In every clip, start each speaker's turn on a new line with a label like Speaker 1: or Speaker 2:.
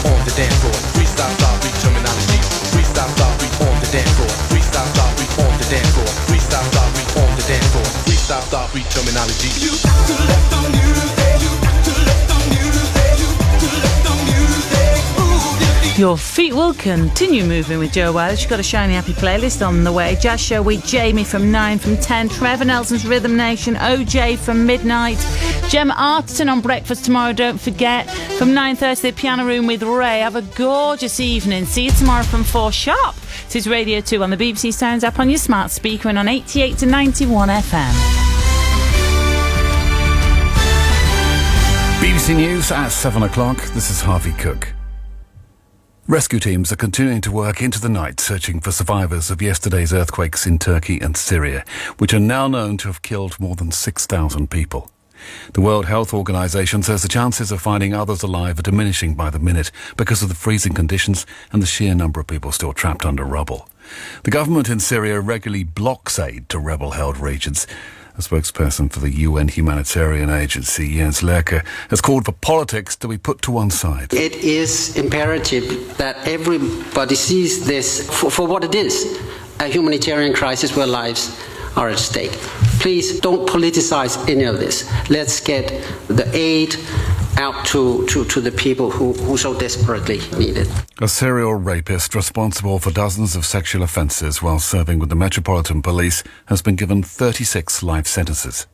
Speaker 1: on the dance floor. Freestyle style beat terminology. Freestyle style beat on the dance floor. Freestyle style beat on the dance floor. Freestyle style beat on the dance floor. Freestyle style beat terminology. You got to let the music. You got to let the music. You got to let the music move your feet.
Speaker 2: Your feet will continue moving with Joe Wilder. She's got a shiny happy playlist on the way. Jazz Show Week, Jamie from 9 from 10. Trevor Nelson's Rhythm Nation. OJ from midnight. Gemma Arterton on breakfast tomorrow, don't forget. From 9:30, the Piano Room with Ray. Have a gorgeous evening. See you tomorrow from 4 sharp. This is Radio 2 on the BBC Sounds app on your smart speaker and on 88 to 91 FM.
Speaker 3: BBC News at 7 o'clock. This is Harvey Cook. Rescue teams are continuing to work into the night searching for survivors of yesterday's earthquakes in Turkey and Syria, which are now known to have killed more than 6,000 people. The World Health Organization says the chances of finding others alive are diminishing by the minute because of the freezing conditions and the sheer number of people still trapped under rubble. The government in Syria regularly blocks aid to rebel-held regions. A spokesperson for the UN humanitarian agency, Jens Lerke, has called for politics to be put to one side.
Speaker 4: It is imperative that everybody sees this for what it is, a humanitarian crisis where lives are at stake. Please don't politicize any of this. Let's get the aid out to the people who so desperately need it.
Speaker 3: A serial rapist responsible for dozens of sexual offences while serving with the Metropolitan Police has been given 36 life sentences.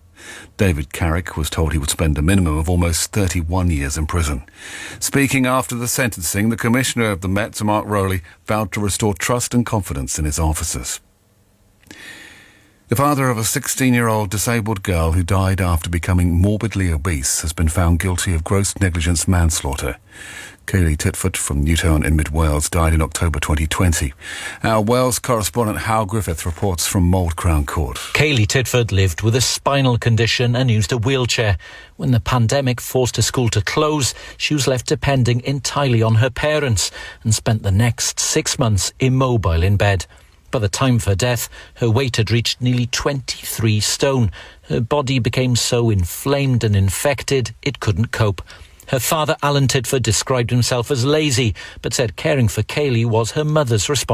Speaker 3: David Carrick was told he would spend a minimum of almost 31 years in prison. Speaking after the sentencing, the Commissioner of the Met, Mark Rowley, vowed to restore trust and confidence in his officers. The father of a 16-year-old disabled girl who died after becoming morbidly obese has been found guilty of gross negligence manslaughter. Kaylee Titford from Newtown in mid-Wales died in October 2020. Our Wales correspondent Hal Griffith reports from Mould Crown Court.
Speaker 5: Kaylee Titford lived with a spinal condition and used a wheelchair. When the pandemic forced her school to close, she was left depending entirely on her parents and spent the next 6 months immobile in bed. By the time of her death, her weight had reached nearly 23 stone. Her body became so inflamed and infected it couldn't cope. Her father, Alan Titford, described himself as lazy, but said caring for Kaylee was her mother's responsibility.